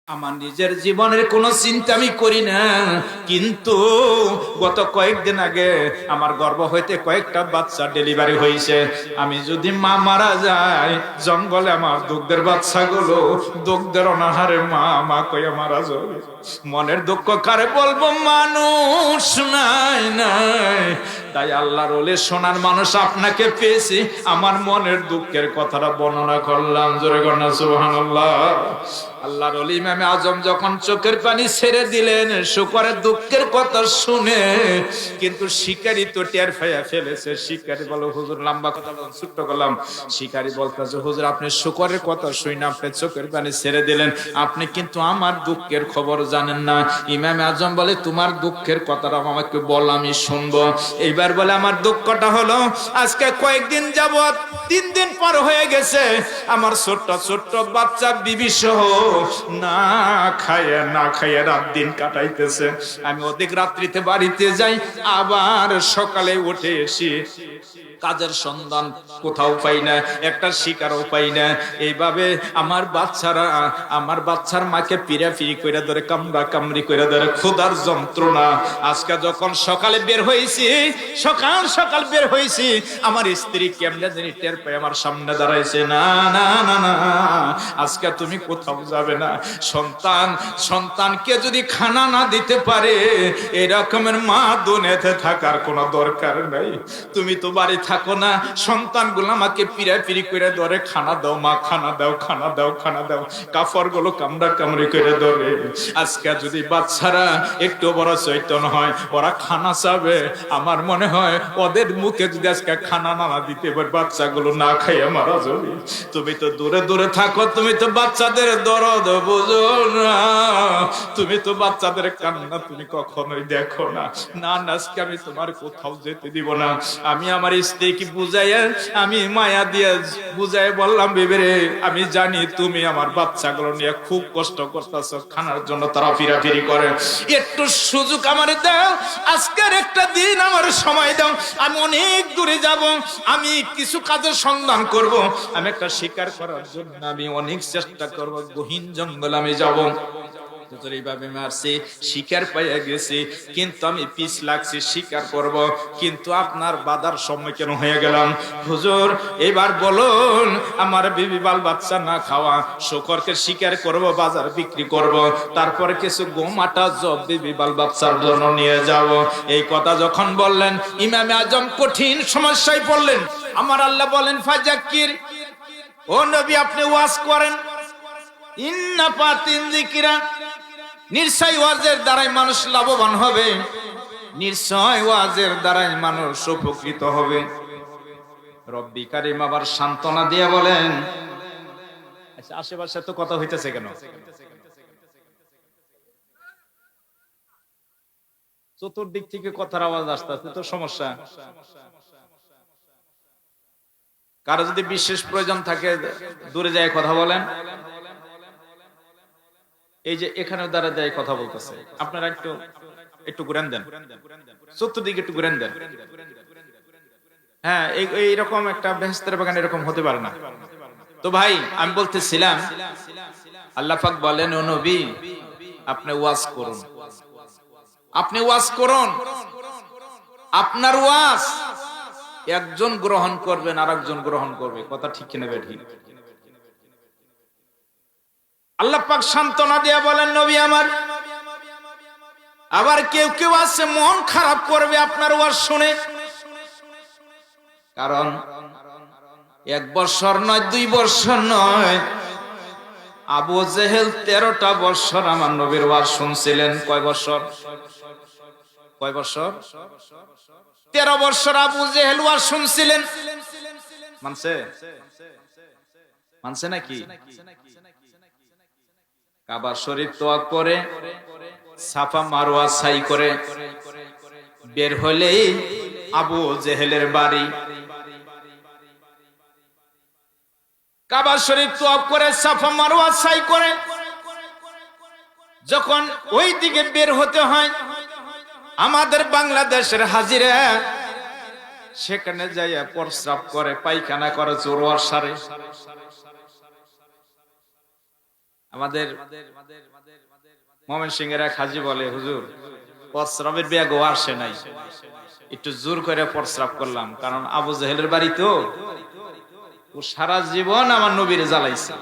আমার নিজের জীবনের কোনো চিন্তা আমি করি না, কিন্তু গত কয়েকদিন আগে আমার গর্ভ হইতে কয়েকটা বাচ্চা ডেলিভারি হয়েছে। আমি যদি মা মারা যায়, জঙ্গলে আমার দুগ্ধের বাচ্চাগুলো দুগ্ধের অনাহারে মা মা কইয়া মারা যাবে। মনের দুঃখ কারে বলবো, মানুষ নাই নাই। তাই আল্লাহর ওলি সোনার মানুষ আপনাকে পেয়েছি, আমার মনের দুঃখের কথাটা বর্ণনা করলাম। জোরে গণনা সুবহানাল্লাহ। আল্লাহর ওলি ইমামে আজম যখন চোখের পানি ছেড়ে দিলেন শুকরের দুঃখের কথা শুনে, কিন্তু শিকারী তো টের পাইয়া ফেলেছে। শিকারী বলো, হুজুর লম্বা কথা বলুন, ছোট্ট করলাম। শিকারী বলতেছে, হুজুর আপনি শুকরের কথা শুনে আপনি চোখের পানি ছেড়ে দিলেন, আপনি কিন্তু আমার দুঃখের খবর জানেন না। ইমামে আজম বলে, তোমার দুঃখের কথাটা আমাকে বল, আমি শুনবো। এইবার বলে, আমার দুঃখটা হলো আজকে কয়েকদিন যাবত 3 দিন পর হয়ে গেছে, আমার ছোট্ট ছোট্ট বাচ্চা বিবি সহ না খাইয়ে রাত দিন কাটাইতেছে। আমি অধিক রাত্রিতে বাড়িতে যাই, আবার সকালে উঠে এসি, কাজের সন্ধান কোথাও পাই না, একটা শিকারও পাই না। এইভাবে আমার বাচ্চার মাকে পিরাপিরি করে ধরে, কামড়া কামড়ি করে ধরে, ক্ষুধার যন্ত্রণা। আজকে যখন সকালে বের হয়েছি, সকাল বের হয়েছি, আমার স্ত্রী কেমনে জানি টের পায় আমার সামনে দাঁড়াইছে। না না না না, আজকে তুমি কোথাও যাবে না। সন্তানকে যদি খানা না দিতে পারে, এরকমের মা দুনিয়াতে থাকার কোনো দরকার নাই। তুমি তো বাড়ি থাকো না, সন্তানগুলো আমাকে পিরাপিরি করে ধরে, খানা দাও মা, খানা দাও, খানা দাও, খানা দাও। কাপড় গুলো কামড়া কামড়ি করে ধরে। আজকে যদি বাচ্চারা একটু বড় চৈতন্য হয়, ওরা খানা চাবে, আমার মনে হয় ওদের মুখে যদি আজকে খানা না দিতে পারে, বাচ্চাগুলো না খাইয়ে মারা যাবে। তুমি তো দূরে দূরে থাকো, তুমি তো বাচ্চাদের দরদ বুঝো না, তুমি তো বাচ্চাদের কান্না তুমি কখনোই দেখো না। না না, আজকে আমি তোমার কোথাও যেতে দিব না। আমি আমার স্ত্রীকে বুঝাইয়া, আমি মায়া দিয়ে বুঝাই বললাম, বেবেরে আমি জানি তুমি আমার বাচ্চাগুলো নিয়ে খুব কষ্ট করতেছ, খানার জন্য তারা ফিরাফিরি করে, একটু সুযোগ আমারে দাও, আজকের একটা দিন আমার সময় দাও। আমি অনেক দূরে যাব, আমি কিছু কাজের সন্ধান করব, আমি একটা শিকার করার জন্য আমি অনেক চেষ্টা করব, গহীন জঙ্গল আমি যাব। শিকার পাইয়া গেছি, কিন্তু আমি পিছ লাগছি, শিকার করব, কিন্তু আপনার বাধার সম্মুখীন হয়ে গেলাম। হুজুর এবার বলুন, আমার বিবি বাল বাচ্চা না খাওয়া শুকরকে শিকার করব, বাজার বিক্রি করব, তারপরে কিছু গম আটা জব বিবি বাল বাচ্চার জন্য নিয়ে যাব। এই কথা যখন বললেন, ইমামে আজম কঠিন সমস্যায় পড়লেন। আমার আল্লাহ বলেন, ফাজাক্কির, ও নবী আপনি ওয়াজ করেন, ইন্না ফাতিন যিকরা, নিশ্চয় ওয়াজের দ্বারাই মানুষ লাভবান হবে, নিশ্চয় ওয়াজের দ্বারাই মানুষ উপকৃত হবে। রব্বি কারীম আবার সান্ত্বনা দিয়ে বলেন, আচ্ছা আশেপাশে তো কথা হইতেছে কেন? চতুর্দিক থেকে কথার আওয়াজ আসতেছে, তো সমস্যা। কারো যদি বিশেষ প্রয়োজন থাকে দূরে যায় কথা বলেন। এই যে এখানে দ্বারা দেয় কথা বলতেছে, আপনারা একটু ঘুরেন দেন, চতুর্দিকে একটু ঘুরেন দেন। হ্যাঁ, এইরকম একটা বেহেশতের বাগান এরকম হতে পারে না। তো ভাই আমি বলতেছিলাম, আল্লাহ পাক বলেন, ও নবী আপনি ওয়াজ করুন, আপনি ওয়াজ করুন। আপনার ওয়াজ একজন গ্রহণ করবেন, আর একজন গ্রহণ করবে, কথা ঠিক কিনা ঠিক? আল্লাহ পাক সান্ত্বনা দিয়ে বলেন, নবী আমার, আবার কেউ কেউ আছে মন খারাপ করবে আপনার ওয়াজ শুনে, কারণ 1 বছর নয়, 2 বছর নয়, আবু জেহেল 13টা বছর আমার নবীর ওয়াজ শুনছিলেন। কয় বছর? 13 বছর আবু জেহেল ওয়াজ শুনছিলেন। মানছে নাকি? কাবা শরীফ তোয়াফ করে, সাফা মারওয়া সাই করে বের হলেই আবু জেহেলের বাড়ি। কাবা শরীফ তোয়াফ করে, সাফা মারওয়া সাই করে যখন ওই দিকে বের হতে হয়, আমাদের বাংলাদেশের হাজিরা সেখানে যাইয়া প্রস্রাব করে, পায়খানা করে জোয়ার সারে। আমাদের ময়মনসিংহের এক হাজী বলে, হুজুর প্রস্রাবের ব্যাগ ও আসে নাই, একটু জোর করে প্রস্রাব করলাম, কারণ আবু জেহেলের বাড়ি তো, ও সারা জীবন আমার নবীর জ্বালাইছে।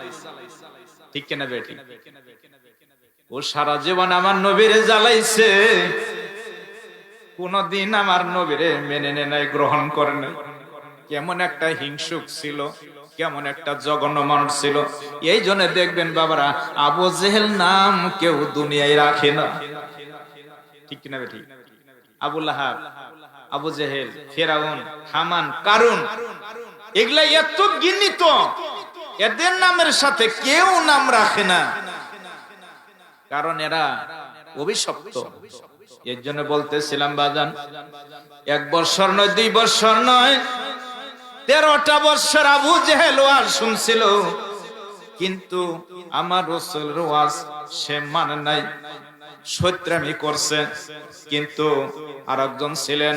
ঠিক কিনা বেটি? ও সারা জীবন আমার নবীর জ্বালাইছে, কোনদিন আমার নবীরে মেনে নেয় নাই, গ্রহণ করে নাই। কেমন একটা হিংসুক ছিল, কেমন একটা জঘন্য মানুষ ছিল। এই জন্য দেখবেন বাবারা, আবু জেহেল নাম কেউ দুনিয়ায় রাখে না। ঠিক কিনা বেটি? আবু লাহাব, আবু জেহেল, ফেরাউন, হামান, কারুন, এগুলা এত ঘৃণিত, এদের নামের সাথে কেউ নাম রাখে না, কারণ এরা অভিশপ্ত। এর জন্য বলতেছিলাম বাজান, 1 বছর নয়, 2 বছর নয়, 13টা বছর আবু জেহেল ওয়াজ শুনছিল, কিন্তু আমার রাসূলের ওয়াজ সে মানে নাই, শয়তানি করছে। কিন্তু আরেকজন ছিলেন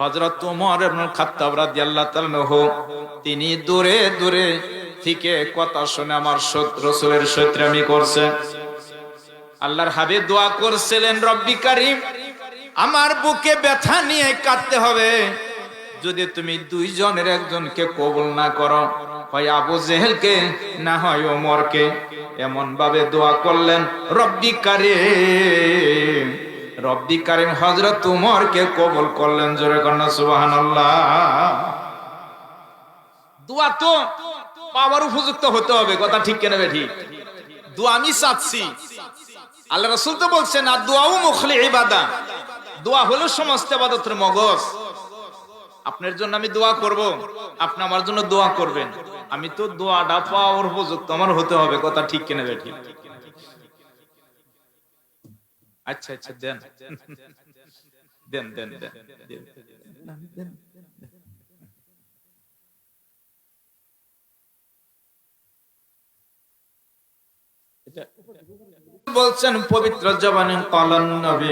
হযরত ওমর ইবনে খাত্তাব রাদিয়াল্লাহু তাআলা আনহু, তিনি দূরে দূরে থেকে কথা শুনে আমার রাসূলের শয়তানি করছে। আল্লাহর হাবিব দোয়া করছিলেন, রব্বি কারীম, আমার বুকে ব্যথা নিয়ে কাঁদতে হবে, যদি তুমি 2 জনের একজনকে কবুল না করো, হয় আবু জেহেলকে না হয় ওমরকে। এমন ভাবে দোয়া করলেন, রব্বি কারীম, রব্বি কারীম হযরত ওমরকে কবুল করলেন। জোরে কন্না সুবহানাল্লাহ। দোয়া তো পাওয়ার উপযুক্ত হতে হবে, কথা ঠিক কেন বেঠি? দোয়া আমি চাচ্ছি, আল্লাহ রাসূল তো বলছেন, আর দোয়াও মুখলি ইবাদা, দোয়া হলো সমস্ত ইবাদতের মগজ। আপনার জন্য আমি দোয়া করব, আপনি আমার জন্য দোয়া করবেন, আমি তো দোয়াটা পাওয়ার উপযুক্ত আমার হতে হবে, কথা ঠিক কিনা বেঠি? আচ্ছা আচ্ছা, দেন দেন দেন দেন দেন। বলছেন পবিত্র জবানে, ক্বালান নবী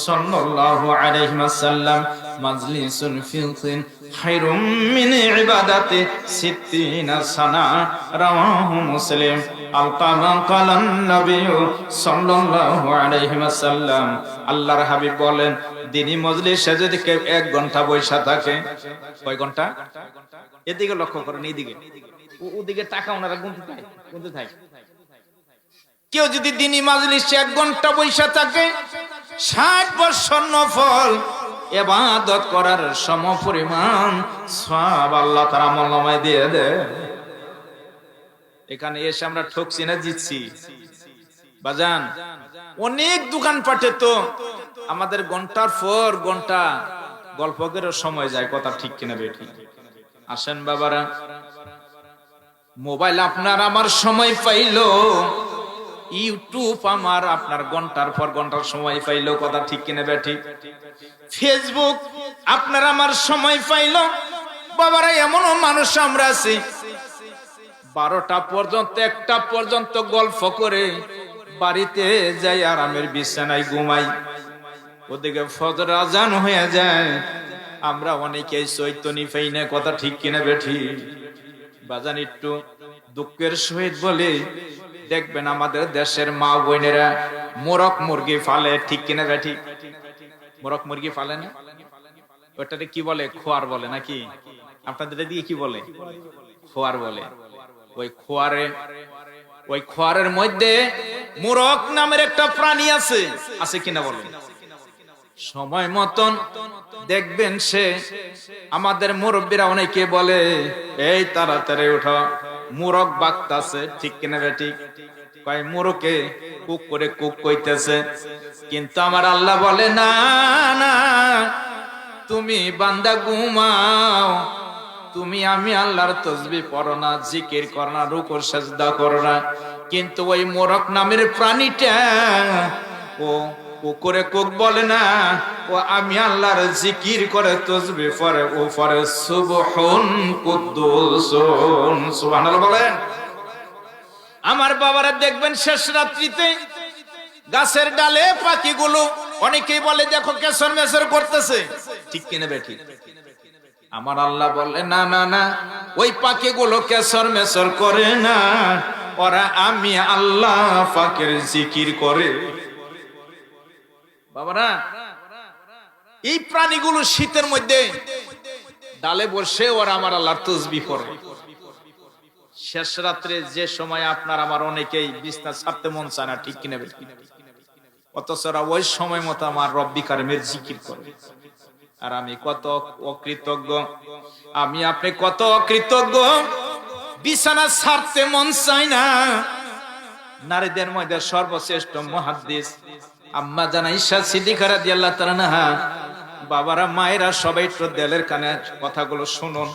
সাল্লাল্লাহু আলাইহি ওয়াসাল্লাম, মাজলিসুন ফিলতিন খায়রুম মিন ইবাদাতি 60 সানা, রাওয়াহু মুসলিম। আলকামা ক্বালান নবী সাল্লাল্লাহু আলাইহি ওয়াসাল্লাম, আল্লাহর হাবিব বলেন, দিনী মজলিসে যদি কেউ 1 ঘন্টা বসে থাকে, কয় ঘন্টা? এদিকে লক্ষ্য করেন, এইদিকে, ওদিকে টাকা ওনারা গুনতে থাকে। কেউ যদি দিনী মাজলিসে 1 ঘন্টা বসে থাকে, 60 বছর নফল ইবাদত করার সমপরিমাণ সওয়াব আল্লাহ তাআলা আমলনামায় দিয়ে দেয়। এখানে এসে আমরা ঠকছি না জিতছি বাজান? অনেক দোকান পাটে তো আমাদের ঘন্টার পর ঘন্টা গল্প করে সময় যায়, কথা ঠিক কিনা বেঠি? আসেন বাবারা, মোবাইল আপনার আমার সময় পাইলো, ইউটিউব আমার আপনার ঘন্টার পর ঘন্টার সময় পাইলো, কথা ঠিক কিনা বেঠি? ফেসবুক আপনার আমার সময় পাইলো। বাবারা, এমনও মানুষ আমরা আছি 12টা পর্যন্ত 1টা পর্যন্ত গল্প করে বাড়িতে যাই আরামের বিছানায় ঘুমাই, ওদিকে ফজর আজান হয়ে যায়, আমরা অনেকেই চৈতন্য পাই না, কথা ঠিক কিনা বেঠি? বাজান, একটু দুঃখের সহিত বলে, দেখবেন আমাদের দেশের মা বোনেরা মোরগ মুরগি ফালে, ঠিক কিনা বেঠি? মোরগ মুরগি ফালে না, ওটাকে কি বলে? খোয়ার বলে নাকি? আপনাদের দিকে কি বলে? খোয়ার বলে। ওই খোয়ারের মধ্যে মোরগ নামের একটা প্রাণী আছে, আছে কিনা বলেন? সময় মতন দেখবেন সে, আমাদের মুরব্বীরা অনেকে বলে, এই তাড়াতাড়ি উঠো, মোরগ বাগতাছে, ঠিক কিনা বেটি? কয় মোরকে কুক করে কুক কইতেছে। কিন্তু আমার আল্লাহ বলে, না না, তুমি বান্দা ঘুমাও, তুমি আমি আল্লাহর তাসবিহ পড়ো না, জিকির করো না, রুকু সিজদা করো না। কিন্তু ওই মোরগ নামের প্রাণীটা ও করে কুক বলে না, ও আমি আল্লাহর জিকির করে, তাসবিহ পড়ে, ও পড়ে সুবহুন কুদ্দুসুন। সুবহানাল্লাহ বলেন। আমার বাবারা দেখবেন শেষ রাত্রিতে গাছের ডালে পাখিগুলো, অনেকেই বলে দেখো কেসর মেসর করতেছে, ঠিক কিনা বেঠি? আমার আল্লাহ বলে, না না না, ওই পাখিগুলো কেসর মেসর করে না, ওরা আমি আল্লাহ পাকের জিকির করে। বাবারা, এই প্রাণীগুলো শীতের মধ্যে ডালে বসে ওরা আমার আল্লাহর তাসবিহ পড়ে। শেষ রাত্রে যে সময় আপনার আমার অনেকেই বিছনা ছাড়তে মন চায় না, ঠিক কিনা বেঠিক? অথচ ওরা ওই সময় মতো আমার রব্বি কারিমের জিকির করে। আর আমি কত অকৃতজ্ঞ, আমি আপনি কত অকৃতজ্ঞ, বিছানা ছাড়তে মন চায় না। নারীদের মধ্যে সর্বশ্রেষ্ঠ মুহাদ্দিস আম্মা জান আয়েশা সিদ্দিকা রাদিয়াল্লাহু তাআলা আনহা, বাবারা মায়েরা সবাই একটু দিলের কানে কথাগুলো শুনুন,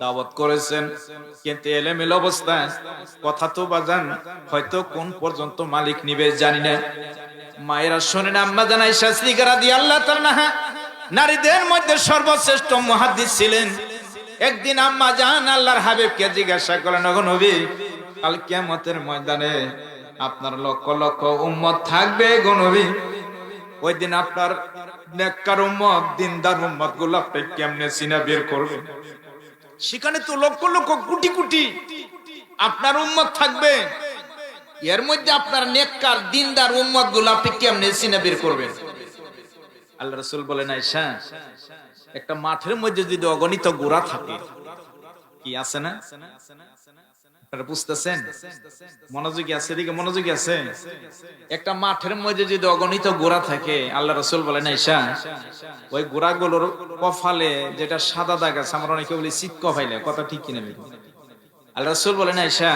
দাওয়াত করেছেন, কিন্তু এলেমেল অবস্থায় কথা তো বাজান হয়তো কোন পর্যন্ত মালিক নিবে জানি না। মায়েরা শুনেন, আম্মা জান আয়েশা সিদ্দিকা রাদিয়াল্লাহু তাআলা আনহা নারীদের মধ্যে সর্বশ্রেষ্ঠ মুহাদ্দিস ছিলেন। একদিন আম্মা জান আল্লাহর হাবিবকে জিজ্ঞাসা করলেন, ওগো নবী, কাল কিয়ামতের ময়দানে আপনার লক্ষ লক্ষ উম্মত থাকবে গো নবী, ওই দিন আপনার নেককার উম্মত, দিনদার উম্মত গুলো আপনি কেমনে চিনা বের করবেন? সেখানে তো লক্ষ লক্ষ কোটি কোটি আপনার উম্মত থাকবে, এর মধ্যে আপনার নেককার দিনদার উম্মত গুলো আপনি কেমনে চিনা বের করবেন? আল্লাহ রাসূল বলেন, আয়েশা, একটা মাঠের মধ্যে যদি অগণিত গোরা থাকে, কি আছে না? আপনারা বুঝতেছেন? মনোযোগী আছে? দিকে মনোযোগী আছে? একটা মাঠের মধ্যে যদি অগণিত গোরা থাকে, আল্লাহ রাসূল বলেন, আয়েশা, ওই গোরাগুলোর কপালে যেটা সাদা দাগ আছে, আমরা অনেকে বলি চিত কপাইলে, কথা ঠিক কিনা? আল্লাহ রাসূল বলেন, আয়েশা,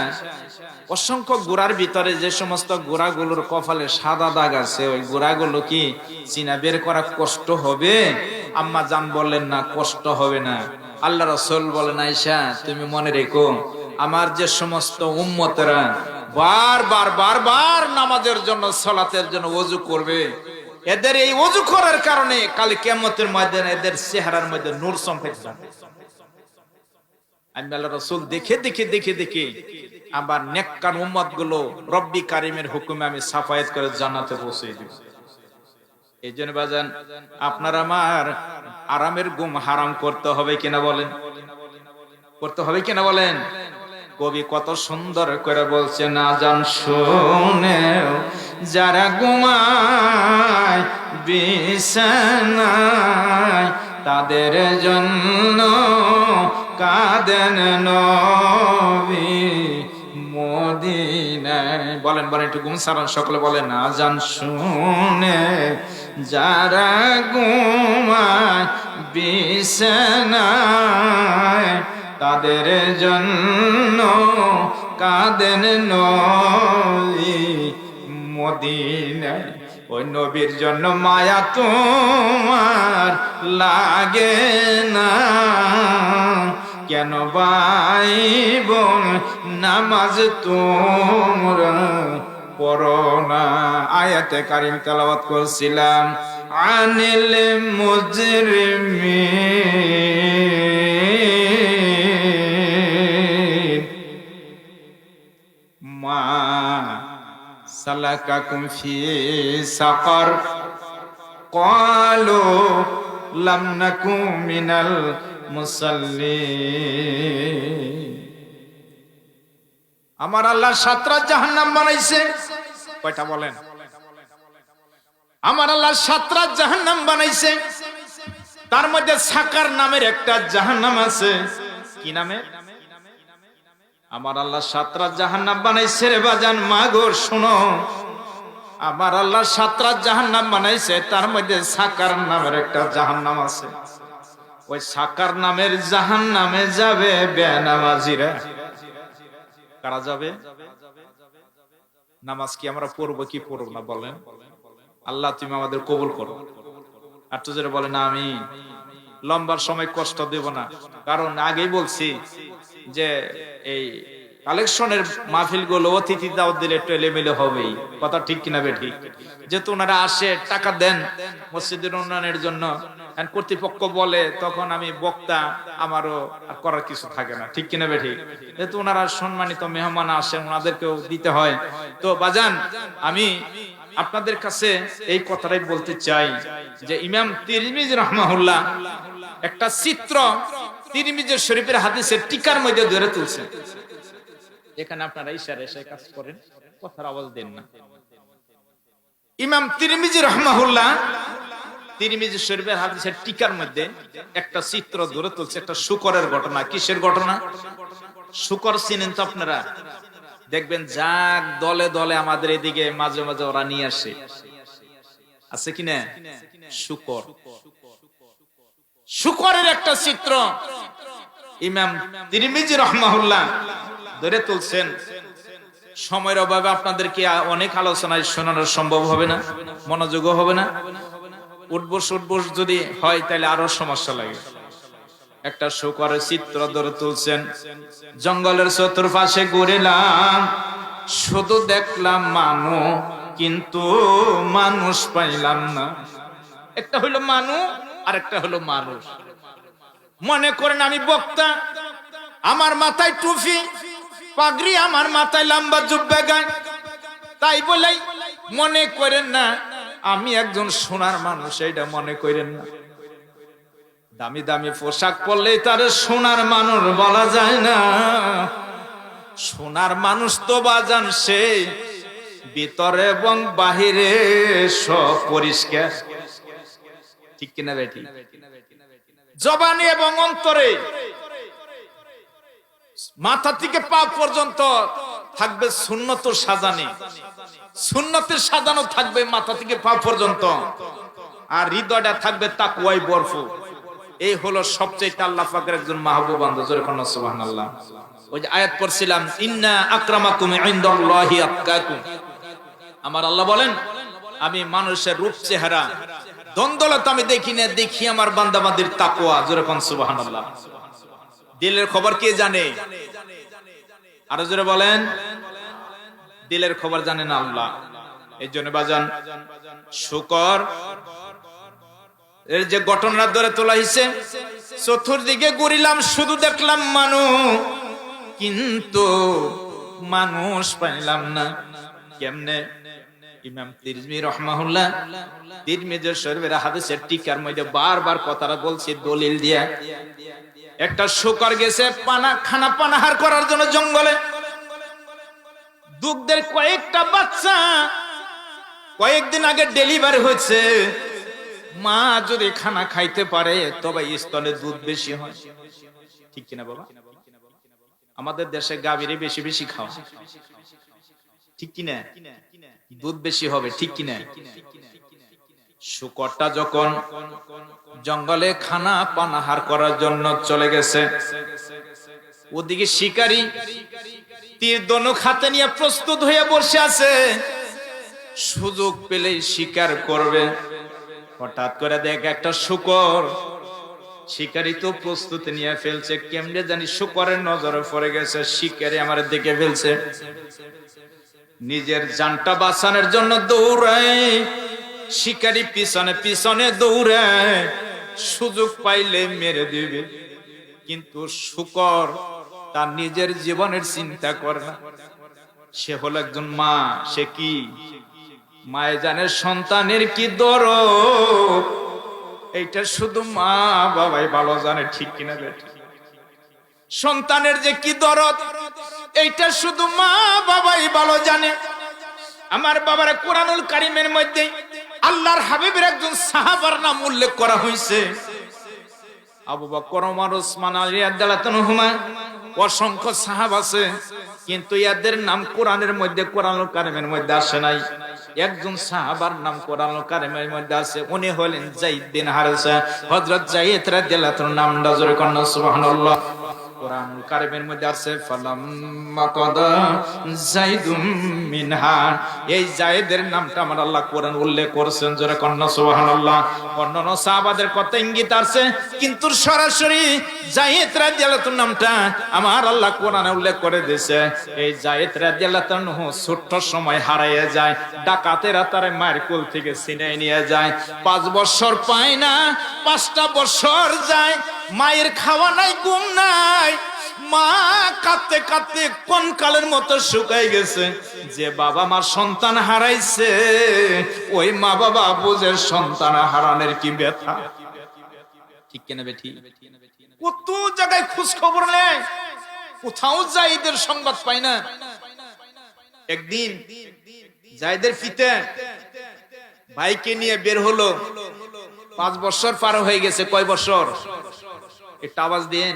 অসংখ্য গোরার ভিতরে যে সমস্ত গোরাগুলোর কপালে সাদা দাগ আছে, ওই গোরাগুলো কি চিনা বের করা কষ্ট হবে? আম্মা জান বললেন, না, কষ্ট হবে না। আল্লাহ রাসূল বলেন, আয়েশা, তুমি মনে রেখো, আমার যে সমস্ত উম্মতেরা বারবার বারবার নামাজের জন্য, সালাতের জন্য ওযু করবে, এদের এই ওযু করার কারণে কাল কিয়ামতের ময়দানে এদের চেহারার মধ্যে নূর চমকাতে যাবে। আমি আল্লাহ রাসূল দেখে দেখে দেখে দেখে আবার নেককার উম্মত গুলো রব্বি কারিমের হুকুমে আমি সাফায়াত করে জান্নাতে পৌঁছে দিব। এই জন্য বাজান, আপনার আমার আরামের ঘুম হারাম করতে হবে কিনা বলেন? করতে হবে কিনা বলেন? কবি কত সুন্দর করে বলছে, না জান শুনে যারা ঘুমায় বিছানায়, তাদের জন্য কাঁদেন নবী মদিনায়। বলেন বলেন, একটু ঘুম সারান সকলে বলেন, না জান শুনে যারা ঘুমায় বিছানায়, তাদের জন্য কাঁদেন নবী মদিনায়। ওই নবীর জন্য মায়া তোমার লাগে না, কেন বাইব নামাজ তোমরা পড়ো না? আয়াতে কারিম তেলাওয়াত করছিলাম, আনিল মুজরিমিন মা সালাকাকুম ফি সাকার ক্বালু লাম নাকু মিনাল মুসাল্লিন। আমার আল্লাহ 7 রাত জাহান্নাম বানাইছে। কয়টা বলেন? আমার আল্লাহ 7 রাত জাহান্নাম বানাইছে। তার মধ্যে সাকার নামের একটা জাহান্নাম আছে। কি নামে? আমার আল্লাহ 7 রাত জাহান্নাম বানাইছে রে বাজান, মাগো শোনো, আমার আল্লাহ 7 রাত জাহান্নাম বানাইছে, তার মধ্যে সাকার নামের একটা জাহান্নাম আছে। ওই সাকার নামের জাহান্নামে যাবে বেনামাজিরা। কারা যাবে? নামাজ কি আমরা পড়বো কি পড়বো না বলেন? আল্লাহ তুমি আমাদের কবুল করো। আর তো যারা বলে না, আমি লম্বার সময় কষ্ট দেব না, কারণ আগেই বলছি যে এই কালেকশনের মাহফিল গুলো অতিথি দাওয়াত দিলে একটু এলোমেলো হবেই, কথা ঠিক কিনা বেঠিক? যেহেতু ওনারা আসে, টাকা দেন মসজিদের উন্নয়নের জন্য, কর্তৃপক্ষ বলে, তখন আমি বক্তা, আমারও আর করার কিছু থাকে না, ঠিক কিনা বেঠিক? যেহেতু ওনারা সম্মানিত মেহমান আসেন, ওনাদেরকেও দিতে হয়। তো বাজান, আমি আপনাদের কাছে এই কথাটাই বলতে চাই যে ইমাম তিরমিজি রাহমাহুল্লাহ একটা চিত্র তিরমিজি শরীফের হাদিসের টিকার মধ্যে ধরে তুলছেন। এখানে আপনারা ইশারায় কাজ করেন, কথার আওয়াজ দেন না। ইমাম তিরমিজি রাহমাহুল্লাহ তিরমিজি শরীফের হাদিসের টিকার মধ্যে একটা চিত্র ধরে তুলছে, একটা শুকরের ঘটনা। কিসের ঘটনা? শুকর চিনেন তো আপনারা? দেখবেন যাক দলে দলে আমাদের এদিকে মাঝে মাঝে ওরা নিয়ে আসে, আছে কিনা? শুকর, শুকরের একটা চিত্র ইমাম তিরমিজি রাহমাহুল্লাহ ধরে তুলছেন। সময়ের অভাবে আপনাদেরকে অনেক আলোচনায় শোনানো সম্ভব হবে না, মনোযোগও হবে না। উঠবোস যদি হয় তাহলে আরো সমস্যা লাগে। একটা শুকরের চিত্র ধরে তুলছেন। জঙ্গলের চতুর্পাশে ঘুরিলাম, শুধু দেখলাম মানুষ, কিন্তু মানুষ পাইলাম না। একটা হইলো মানুষ আর একটা হলো মানুষ। মনে করেন আমি বক্তা, আমার মাথায় টুপি পাগড়ি, আমার মাথায় লম্বা জুব্বা গায়, তাই বলেই মনে করেন না আমি একজন সোনার মানুষ, এইটা মনে করেন না। দামি দামি পোশাক পরলেই তার সোনার মানুষ বলা যায় না। সোনার মানুষ তো বাজান সে ভিতরে এবং বাহিরে সব পরিষ্কার, ঠিক কিনা বেটি? জবানি এবং অন্তরে, মাথা থেকে পা পর্যন্ত থাকবে সুন্নত সাজানি, সুন্নতের সাজানো থাকবে মাথা থেকে পা পর্যন্ত, আর হৃদয়টা থাকবে তাকওয়ায় ভরপুর। এই হলো সবচেয়ে আল্লাহ পাকের একজন মাহবুব বান্দা। জোরে কোন সুবহানাল্লাহ। ওই যে আয়াত পড়ছিলাম, ইন্না আকরামাকুম ইনদাল্লাহি আতকাকুম। আমার আল্লাহ বলেন আমি মানুষের রূপ চেহারা দ্বন্দ্বলত আমি দেখি না, দেখি আমার বান্দাবান্দির তাকওয়া। জোরে কোন সুবহানাল্লাহ। দিলের খবর কে জানে? আরো জোরে বলেন। দিলের খবর জানেন আল্লাহ। এই জন্য বাজান শুকর এর যে ঘটনা ধরে তোলা হয়েছে, চতুর্দিকে ঘুরিলাম, শুধু দেখলাম মানুষ, কিন্তু মানুষ পাইলাম না। কেমনে? ইমাম তিরমিজি রাহমাহুল্লাহ তিরমিজি শরীফের হাদিসের টিকার মধ্যে বারবার কথাটা বলছে দলিল দিয়া। একটা শুকর গেছে খানা পানাহার করার জন্য জঙ্গলে। দুগ্ধের কয়েকটা বাচ্চা কয়েকদিন আগে ডেলিভারি হয়েছে। মা যদি খানা খাইতে পারে তবে স্তনে দুধ বেশি হয়, ঠিক কিনা বাবা? আমাদের দেশে গাভীরে বেশি বেশি খাওয়া, ঠিক কিনা? দুধ বেশি হবে, ঠিক কিনা? শুকরটা যখন জঙ্গলে খানা পানাহার করার জন্য চলে গেছে, ওদিকে শিকারী তীর ধনুক হাতে নিয়ে প্রস্তুত হয়ে বসে আছে, সুযোগ পেলেই শিকার করবে। হঠাৎ করে দেখ একটা শুকর, শিকারী তো প্রস্তুতি নিয়ে ফেলছে, কেমনে জানি শুকরের নজরে পড়ে গেছে, শিকারী আমার দেখে ফেলছে। নিজের জানটা বাঁচানোর জন্য দৌড়ায় শিকারী, পিছনে পিছনে দৌড়ায়, সুযোগ পাইলে মেরে দিবে। কিন্তু শুকর তার নিজের জীবনের চিন্তা করে না। সে হলো একজন মা। সে কি মায়ে জানে সন্তানের কি দরদ, এইটা শুধু মা বাবাই ভালো জানে, ঠিক কিনা বেটা? সন্তানের যে কি দরদ এইটা শুধু মা বাবাই ভালো জানে। আমার বাবার কোরআনুল কারীমের মধ্যে আল্লাহর হাবিবের একজন সাহাবার নাম উল্লেখ করা হয়েছে, আবু বকর, ওমর, ওসমান, আলী রাদিয়াল্লাহু আনহুমা। অসংখ্য সাহাবা আছে, কিন্তু এদের নাম কোরআনের মধ্যে, কোরআনুল কারীমের মধ্যে আসে নাই। একজন সাহাবার নাম কোরআনুল কারীমের মধ্যে আছে, উনি হলেন যায়েদ বিন হারেসা। হযরত যায়েদ রাদিয়াল্লাহু আনহু নামটা জোরে কন্না সুবহানাল্লাহ। কোরআনুল কারীমের মধ্যে আছে ফালাম্মা কাদা যায়েদুম মিনহা। এই যায়েদের নামটা আমার আল্লাহ কোরআন উল্লেখ করেছেন, জোরে কন্না সুবহানাল্লাহ। অন্যান্য সাহাবাদের কথা ইঙ্গিত আছে, কিন্তু সরাসরি যায়েদ রাদিয়াল্লাহু আনহু নামটা আমার আল্লাহ কোরআনে উল্লেখ করে দিয়েছে। এই যায়েদ রাদিয়াল্লাহু আনহু ছোট্ট সময় হারিয়ে যায়, ডাকাতেরা তার মায়ের কোল থেকে ছিনিয়ে নিয়ে যায়। 5 বছর পায় না, 5টা বছর যায়, মায়ের খাওয়া নাই, ঘুম নাই। মা কাঁদতে কাঁদতে কোন কালের মতো শুকাই গেছে। যে বাবা মা সন্তান হারাইছে, ওই মা বাবা বুঝে সন্তান হারানোর কি ব্যথা, ঠিক কিনা বেঠি? কত জায়গায় খোঁজ খবর নেয়, কোথাও জায়েদের সংবাদ পাই না। একদিন জায়েদের পিতা ভাইকে নিয়ে বের হলো। 5 বছর পার হয়ে গেছে। কয় বছর? একটা আওয়াজ দেন।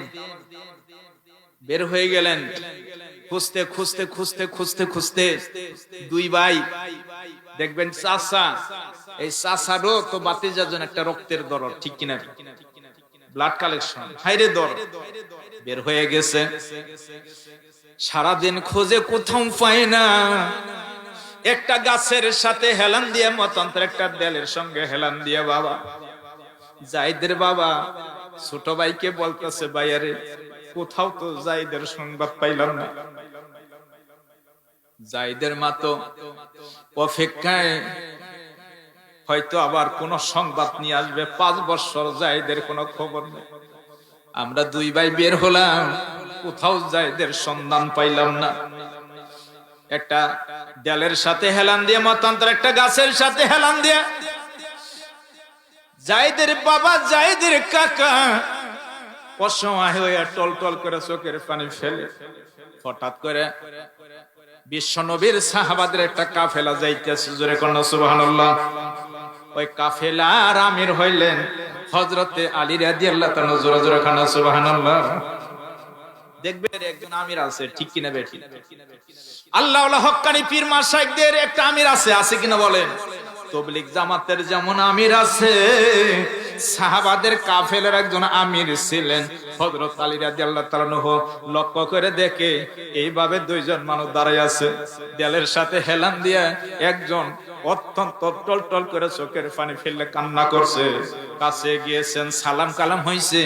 বের হয়ে গেলেন। খুঁজতে খুঁজতে খুঁজতে খুঁজতে খুঁজতে দুই ভাই দেখবেন চাচা, এই চাচারও তো বাতিজার জন্য একটা রক্তের দরদ, ঠিক কিনা? ব্লাড কালেকশন, হাইরে দর বের হয়ে গেছে। সারাদিন খোঁজে কোথাও পায় না। একটা গাছের সাথে হেলান দিয়ে মতান্তর একটা দেলের সঙ্গে হেলান দিয়ে বাবা জায়েদের বাবা ছোট ভাইকে বলতেছে, ভাইয়ারে কোথাও তো জায়েদের সংবাদ পাইলাম না। জায়েদের মা তো অপেক্ষায়, হয়তো আবার কোন সংবাদ নিয়ে আসবে। 5 বছর জায়েদের কোনো খবর নেই। আমরা দুই ভাই বের হলাম, কোথাও জায়েদের সন্ধান পাইলাম না। একটা দেলের সাথে হেলান দিয়ে মতান্তর একটা গাছের সাথে হেলান দিয়ে জায়েদের বাবা জায়েদের কাকা অসময় হয়ে টল টল করে চোখের পানি ফেলে। হঠাৎ করে বিশ্ব নবীর সাহাবাদের একটা কাফেলা যাইতেছে, জোরে কন্যা সুবহানাল্লাহ। ওই কাফেলার আমির হইলেন হযরতে আলী রাদিয়াল্লাহু তাআলা, জোরে জোরে কন্যা সুবহানাল্লাহ। দেখবেন একজন আমির আছে, ঠিক কিনা বেঠি? আল্লাহ ওয়ালা হক্কানি পীর মাশায়েখদের একটা আমির আছে, আছে কিনা বলেন? তাবলীগ জামাতের যেমন আমির আছে, সাহাবাদের কাফেলার একজন আমির ছিলেন হযরত আলী রাদিয়াল্লাহু তাআলা আনহু। লক্ষ্য করে দেখে এইভাবে দুইজন মানুষ দাঁড়ায় আছে, দেলের সাথে হেলান দিয়ে একজন অত্যন্ত টলটল করে চোখের পানি ফেললে কান্না করছে। কাছে গিয়েছেন, সালাম কালাম হইছে।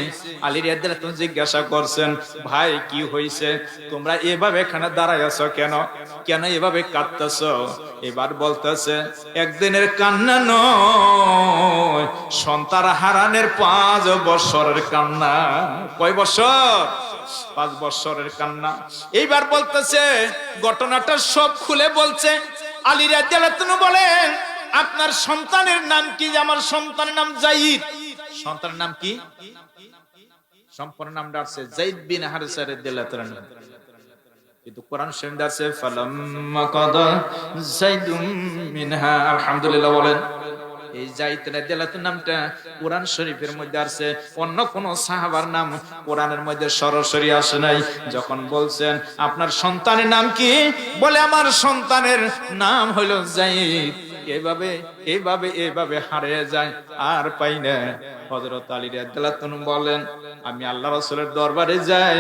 আলী রাদিয়াল্লাহু তাআলা জিজ্ঞাসা করছেন, ভাই কি হইছে? তোমরা এভাবে এখানে দাঁড়ায় আছো কেন? কেন এভাবে কাঁদতেছো? এবার বলতেছে, একদিনের কান্না নয়, সন্তান হারানোর 5 বছরের কান্না। কয় বছর? 5 বছরের কান্না। এইবার বলতেছে, ঘটনাটা সব খুলে বলছে। আলী রাদিয়াল্লাহু তাআলা বলেন, আপনার সন্তানের নাম কি? আমার সন্তানের নাম যায়েদ। সন্তানের নাম কি? সম্পূর্ণ নামটা আছে যায়েদ বিন হারিসা রাদিয়াল্লাহু তাআলা। কিন্তু কোরআন শরীফে আছে ফালাম্মা কাদা যায়েদুম মিনহা, আলহামদুলিল্লাহ বলেন। এই যায়েদ রাদিয়াল্লাহু তাআলা নামটা কোরআন শরীফের মধ্যে আছে, অন্য কোন সাহাবার নাম কোরআনের মধ্যে সরাসরি আসে নাই। যখন বলছেন আপনার সন্তানের নাম কি, বলে আমার সন্তানের নাম হলো যায়েদ। এভাবে এভাবে এভাবে হারিয়ে যায়, আর পাই না। হযরত আলী রাদিয়াল্লাহু তাআলা বলেন, আমি আল্লাহ রাসূলের দরবারে যাই,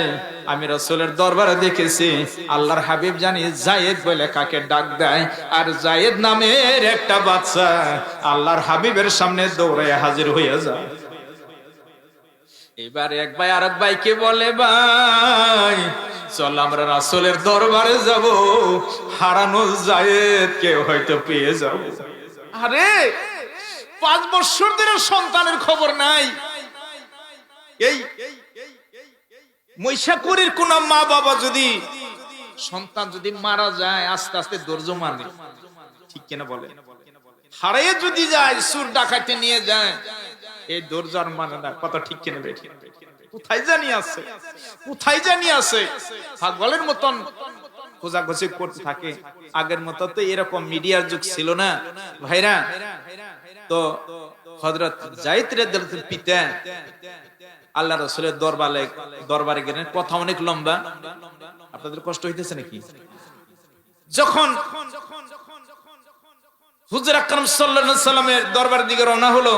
আমি রাসূলের দরবারে দেখেছি আল্লাহর হাবিব জানি যায়েদ বলে কাকে ডাক দেয়, আর যায়েদ নামের একটা বাচ্চা আল্লাহর হাবিবের সামনে দৌড়ে হাজির হয়ে যায়। এবার এক ভাই আরেক ভাইকে বলে, ভাই চল আমরা রাসূলের দরবারে যাব, হারানো যায়েদকে হয়তো পেয়ে যাব। আরে 5 বছর ধরে সন্তানের খবর নাই। এই মহিষাকুরীর কোন মা বাবা যদি সন্তান যদি মারা যায়, আস্তে আস্তে ধৈর্য মানে, ঠিক কিনা বলে? হারিয়ে যদি যায়, সুর ডাকাইতে নিয়ে যায়, এই ধৈর্য আর মানে না, কথা ঠিক কিনা বেঠি? কোথায় জানি আছে, কোথায় জানি আছে। পাগলের মতন খোঁজাখুঁজি করতে থাকে। আগের মতো তো এরকম মিডিয়ার যুগ ছিল না ভাইরা। তো হযরত যায়েদ রাদিয়াল্লাহু তাআলার পিতা আল্লাহ রাসূলের দরবারে গেলেন। কথা অনেক লম্বা, আপনাদের কষ্ট হইতেছে নাকি? যখন হুজুর আকরাম সাল্লাল্লাহু আলাইহি সাল্লামের দরবারের দিকে রওনা হলো,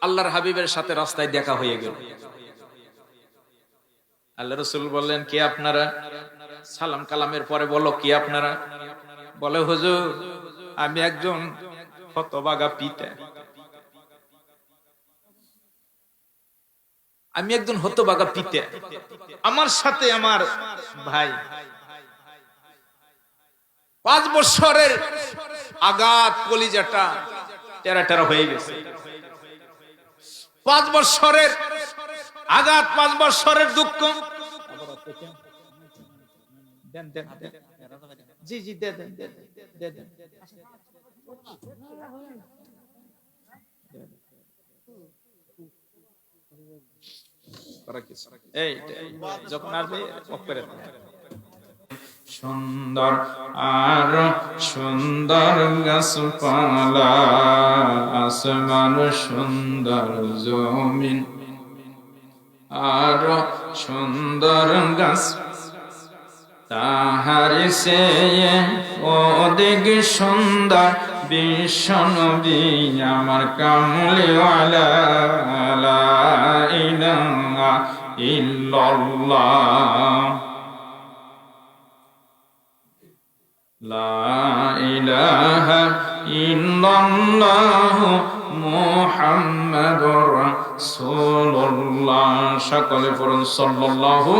আল্লাহর হাবিবের সাথে রাস্তায় দেখা হয়ে গেল। আল্লাহ রাসূল বললেন, কে আপনারা? সালাম কালামের পরে বলো, কে আপনারা? বলে, হুজুর আমি একজন হতভাগা পিতা, আমি একজন হতভাগা পিতা, আমার সাথে আমার ভাই 5 বছরের আঘাত, কলিজাটা টেরা টেরা হয়ে গেছে। 5 বছরের আঘাত, 5 বছরের দুঃখ। দেন দেন দেন, জি জি দেন দেন দেন দেন। এই যখন আসবে অফ করে দাও। সুন্দর আর সুন্দর গাছপালা, আসমান সুন্দর জমিন, আর সুন্দর গাছ তাহার সে অধিক সুন্দর বিশ্ব নবী আমার কামলিওয়ালা, লা ইলাহা ইল্লাল্লাহ, লা ইলাহা ইল্লাল্লাহ মুহাম্মাদুর রাসূলুল্লাহ। সকলে পড়ুন সাল্লাল্লাহু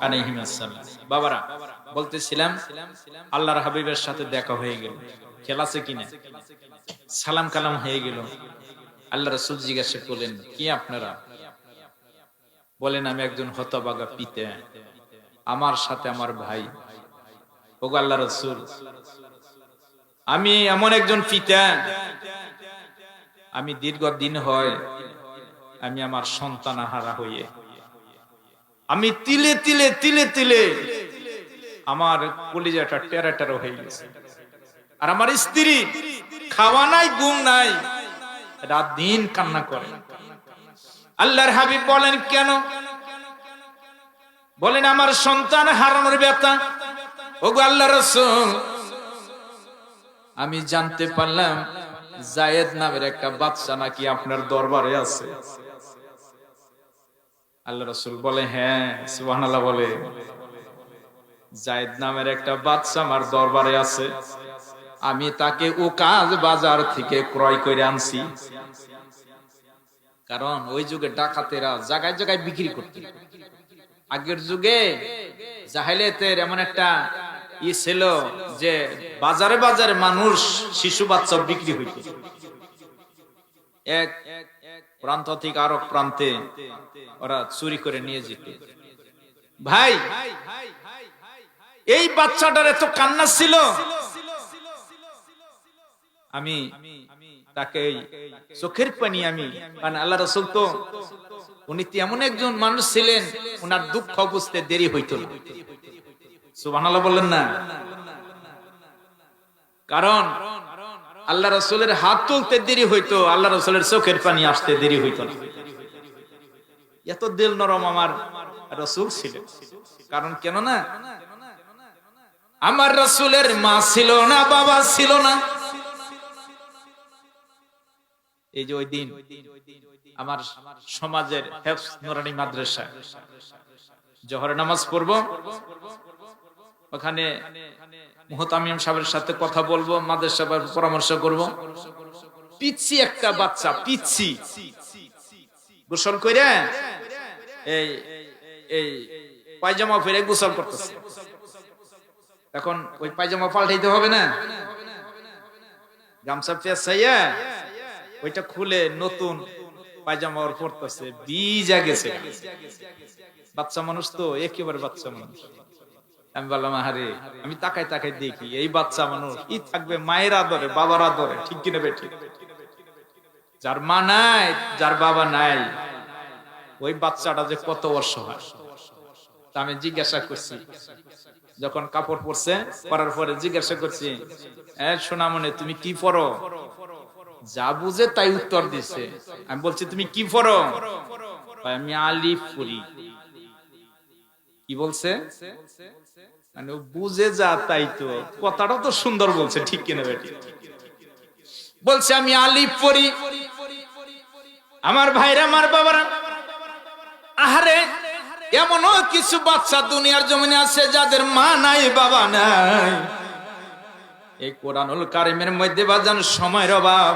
আলাইহি ওয়াসাল্লাম। বাবারা, বলতেছিলাম আল্লাহর হাবিবের সাথে দেখা হয়ে গেল, খেলাছে কিনা, সালাম কালাম হয়ে গেল। আল্লাহ রাসূল জিজ্ঞাসা করলেন, কি আপনারা? বলেন, আমি একজন হতভাগা পিতা, আমার সাথে আমার ভাই। ওগো আল্লাহ রাসূল, আমি এমন একজন পিতা, আমি দীর্ঘদিন হয় আমি আমার সন্তানহারা হয়ে, আমি তিলে তিলে তিলে তিলে আমার কলিজাটা টেরা টেরা হয়ে গেছে। আর আমার স্ত্রী খাওয়া নাই, ঘুম নাই, রাত দিন কান্না করে। আল্লাহর হাবিব বলেন, কেন? বলেন, আমার সন্তান হারানোর ব্যথা। ওগো আল্লাহর রাসূল, আমি জানতে পারলাম যায়েদ নামের একটা বাচ্চা নাকি আপনার দরবারে আছে। আল্লাহ রাসূল বলে, হ্যাঁ, সুবহানাল্লাহ বলে, যায়েদ নামের একটা বাচ্চা আমার দরবারে আছে, আমি তাকে উকাজ বাজার থেকে ক্রয় করে আনছি। কারণ ওই যুগে ডাকাতেরা জায়গায় জায়গায় বিক্রি করত। আগের যুগে জাহেলিয়াতের এমন একটা ছিল যে বাজারে বাজারে মানুষ, শিশু বাচ্চা বিক্রি হইত। এক প্রান্ত থেকে আরেক প্রান্তে ওরা চুরি করে নিয়ে যেত। ভাই, এই বাচ্চাটার এত কান্না ছিল, আমি তাকে চোখের পানি, আমি মানে আল্লাহ রাসূল তো উনি এমন একজন মানুষ ছিলেন, ওনার দুঃখ বুঝতে দেরি হইত না। সুবহানাল্লাহ বললেন না? কারণ আল্লাহ রাসূলের হাত তুলতে দেরি হইতো, আল্লাহ রাসূলের চোখের পানি আসতে দেরি হইতো না। এত দিল নরম আমার রাসূল ছিলেন। কারণ কেন না, আমার রাসূলের মা ছিল না, বাবা ছিল না। এই যে ওই দিন আমার সমাজের হেফজ নুরানি মাদ্রাসা জোহরের নামাজ পড়বো, ওখানে মুহতামিম সাহেবের সাথে কথা বলবো, মাদ্রাসা পরামর্শ করব। পিচ্ছি একটা বাচ্চা, পিচ্ছি, গোসল করে এই এই পায়জামা পরে গোসল করতেছে। এখন ওই পায়জামা পাল্টাইতে হবে না, গামছা পেঁচাইয়া ওইটা খুলে নতুন পায়জামা ওর পরতেছে, ভিজা গেছে। বাচ্চা মানুষ তো, একেবারে বাচ্চা মানুষ। আমি বললাম, আরে, আমি তাকাই তাকাই দেখি এই বাচ্চা মানুষ ই থাকবে মায়ের আদরে, বাবার আদরে, ঠিক কিনা বেঠি? যার মা নাই, যার বাবা নাই, ওই বাচ্চাটা যে কত বর্ষ হয়। আমি জিজ্ঞাসা করছি, যখন কাপড় পরছে, পরার পরে জিজ্ঞাসা করছি, সোনামণি তুমি কি পরো? যা বুঝে তাই উত্তর দিছে। আমি বলছি, তুমি কি পরো? আমি আলিফ পড়ি। কি বলছে? মানে বুঝে যা তাই তো, কথাটা তো সুন্দর বলছে, ঠিক কিনা বেটি? বলছে আমি আলিফ পড়ি। আমার ভাইরা, আমার বাবারা, আহারে, এমনও কিছু বাচ্চা দুনিয়ার জমিনে আছে যাদের মা নাই, বাবা নাই। এই কোরআনুল কারিমের মধ্যে বাজান সময়ের অভাব,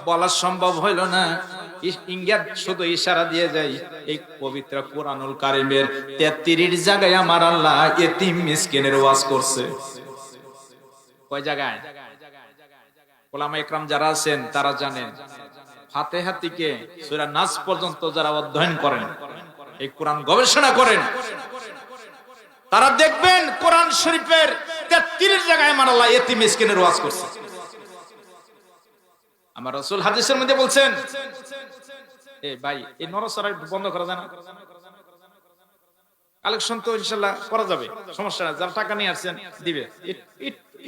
বলা সম্ভব হইল না, ইঙ্গিত শুধু ইশারা দিয়ে যায়। এই পবিত্র কোরআনুল কারিমের 33 জায়গায় আমার আল্লাহ এতিম মিসকিনের ওয়াজ করছে। কয় জায়গায়? ওলামা ইকরাম যারা আছেন তারা জানেন, ফাতিহা থেকে সূরা নাস পর্যন্ত যারা অধ্যয়ন করেন, এই কোরআন গবেষণা করেন, তারা দেখবেন কোরআন শরীফের 33 জায়গায় আমার আল্লাহ এতিম মিসকিনের ওয়াজ করছে। আমার রাসূল হাদিসের মধ্যে বলছেন, ভাই এই নরসরা বন্ধ করা যায় না? কালেকশন তো ইনশাল্লাহ করা যাবে, সমস্যা না। যারা টাকা নিয়ে আসছেন দিবে,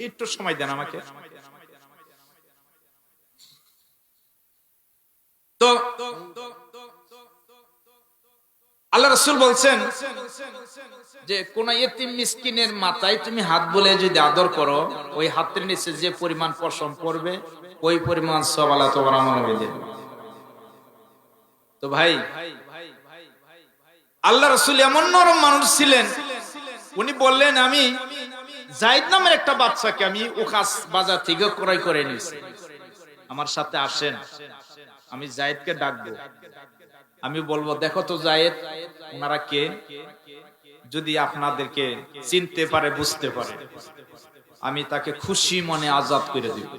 একটু সময় দেন আমাকে। তো আল্লাহ রাসূল বলছেন যে কোন ইতিম মিসকিনের মাথায় তুমি হাত বলে যদি আদর করো, ওই হাতের নিচে যে পরিমাণ পশম পড়বে ওই পরিমাণ সওয়াব আল্লাহ তোমার আমলে দেবে। তো ভাই, আল্লাহ রাসূল এমন নরম মানুষ ছিলেন, উনি বললেন আমি যায়েদ নামের একটা বাচ্চাকে আমি উকাস বাজার থেকে ক্রয় করে নিয়েছি, আমার সাথে আসেন, আমি যায়েদকে ডাকবো, আমি বলবো দেখো তো যায়েদ ওনারা কে, যদি আপনাদেরকে চিনতে পারে বুঝতে পারে আমি তাকে খুশি মনে আজাদ করে দিব,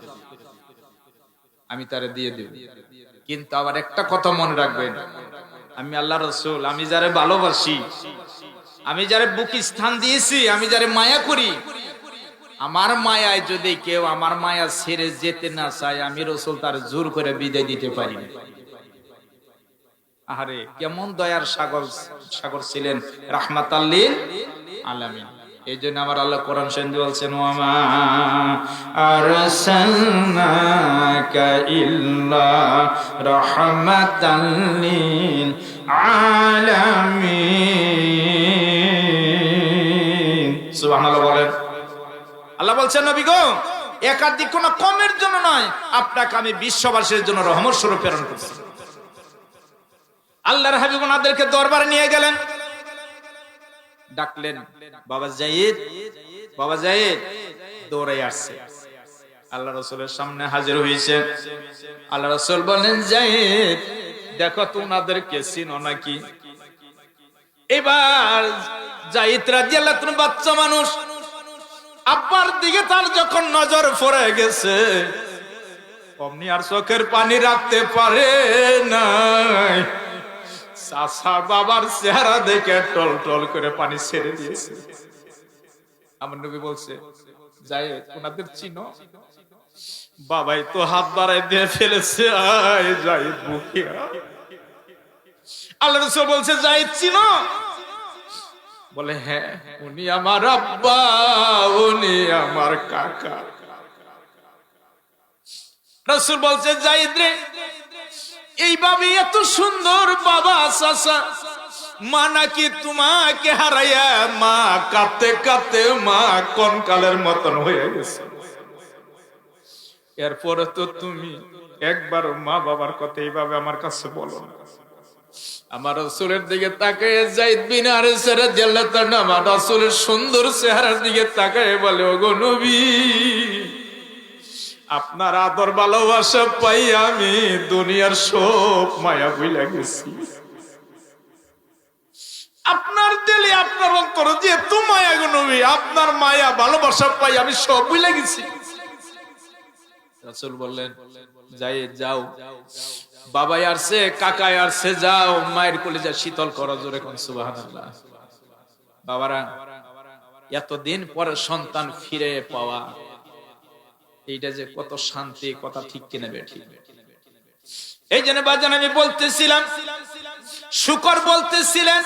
আমি তারে দিয়ে দিব। কিন্তু আবার একটা কথা মনে রাখবেন, আমি আল্লাহ রাসূল, আমি যারে ভালোবাসি, আমি যারে বুক স্থান দিয়েছি, আমি যারে মায়া করি, আমার মায়ায় যদি কেউ আমার মায়া ছেড়ে যেতে না চায়, আমি রাসূল তার জোর করে বিদায় দিতে পারি না। আহারে কেমন দয়ার সাগর ছিলেন, রাহমাতাল লিল আলামিন। এই জন্য আমার আল্লাহ কোরআন শরীফে বলছেন ওয়ামা আরসালনাকা ইল্লা রাহমাতাল লিল আলামিন। সুবহানাল্লাহ বলেন। আল্লাহ বলছেন নবী গো, একাধিক কোন কমের জন্য নয়, আপনাকে আমি বিশ্ববাসীর জন্য রহমত স্বরূপ প্রেরণ করেছি। আল্লাহর হাবিব ওনাদেরকে দরবারে নিয়ে গেলেন, ডাকলেন বাবা যায়েদ, বাবা যায়েদ, দৌড়াই আসছে, আল্লাহ রাসূলের সামনে হাজির হয়েছে। আল্লাহ রাসূল বলেন যায়েদ দেখো তো ওনাদেরকে চিনো নাকি? এবার যায়েদ রাদিয়াল্লাহু আনহু বাচ্চা মানুষ, আব্বার দিকে তার যখন নজর পড়ে গেছে অমনি আর চোখের পানি রাখতে পারে নাই, চাচা বাবার চেহারা দেখে টল টল করে পানি ছেড়ে দিয়েছে। আমার নবী বলছে যায়েদ ওনাদের চিনো? বাবাই তো হাত বাড়াই দিয়ে ফেলেছে, আয় যায়েদ বুকে আয়। আল্লাহ রাসূল বলছে যায়েদ চিনো? বলে হ্যাঁ, উনি আমার আব্বা, উনি আমার কাকা। রাসূল বলছে যায়েদ রে, এইভাবে এত সুন্দর বাবা চাচা, মা নাকি তোমাকে হারাইয়া মা কাঁদতে কাঁদতে মা কনকালের মতন হয়ে গেছে, এরপরে তো তুমি একবার মা বাবার কথা এইভাবে আমার কাছে বলো না। আমার রাসূলের দিকে তাকায় যায়েদ বিন হারেসা রাদিয়াল্লাহু তাআলা আমার রাসূলের সুন্দর চেহারার দিকে তাকায় বলে ওগো নবী, আপনার আদর ভালোবাসা পাই আমি দুনিয়ার সব মায়া ভুলে গেছি। আপনার দিলে আপনার অন্তর যে এত মায়া গো নবী, আপনার মায়া ভালোবাসা পাই আমি সব ভুলে গেছি। রাসূল বললেন যায়েদ যাও, বাবাই আসছে, কাকাই আসছে, যাও মায়ের কলিজা শীতল করো, জোরে কোন সুবহানাল্লাহ। বাবারা এতদিন পরে সন্তান ফিরে পাওয়া, এইটা যে কত শান্তি, কথা ঠিক কিনা বেঠিক। এই জন্য বাজান আমি বলতেছিলাম, শুকর বলতেছিলেন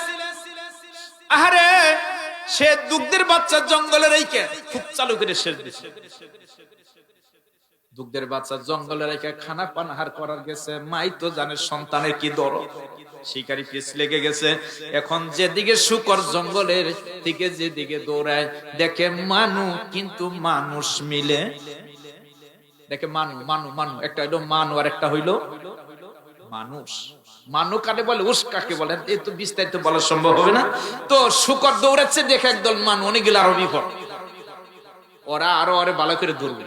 আহারে সে দুগ্ধের বাচ্চা জঙ্গলে রেখে খুব চালু করে শেষ দিছে, দুগ্ধের বাচ্চা জঙ্গলে রেখে খানা পানাহার করার গেছে, মাই তো জানে সন্তানের কি দরদ, শিকারি পিছ লেগে গেছে। এখন যেদিকে শুকর জঙ্গলের দিকে যেদিকে দৌড়ায় দেখে মানু, কিন্তু মানুষ মিলে দেখে মানু মানু মানু, একটা হইলো মানু আর একটা হইলো মানুষ। মানু কাকে বলে, উস কাকে বলেন, এই তো বিস্তারিত বলা সম্ভব হবে না। তো শুকর দৌড়াচ্ছে দেখে একদল মানু, অনেকগুলো আরো বিপদ, ওরা আরো আরো ভালো করে ধরবে।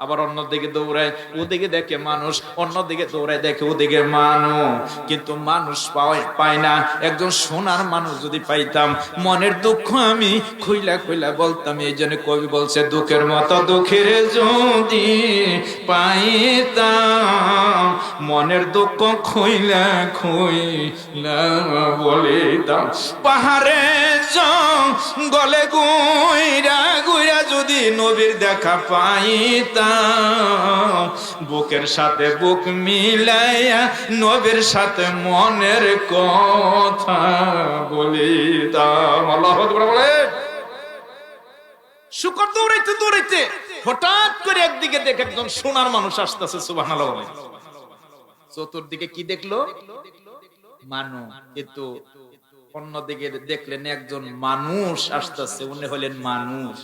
আবার অন্যদিকে দৌড়ায়, ওদিকে দেখে মানুষ, অন্যদিকে দৌড়ায় দেখে ওদিকে মানুষ, কিন্তু মানুষ পায় না। একজন সোনার মানুষ যদি পাইতাম মনের দুঃখ আমি খুইলা খুইলা বলতাম। এই জন্য কবি বলছে দুঃখের মতো দুঃখের যদি পাইতাম মনের দুঃখ খুইলা খুইলা বলিতাম। পাহাড়ে জঙ্গলে গুইরা গুইরা যদি নবীর দেখা পাইতাম বুকের সাথে বুক মিলাইয়া নবীর সাথে মনের কথা বলিতাম। আল্লাহু আকবার বলে। শুকর দৌড়াইতে দৌড়াইতে হঠাৎ করে একদিকে দেখে একজন সোনার মানুষ আসতেছে, সুবহানাল্লাহ বলে। চতুর্দিকে কি দেখলো? মানুষ। কিন্তু অন্যদিকে দেখলেন একজন মানুষ আসতেছে, উনি হলেন মানুষ,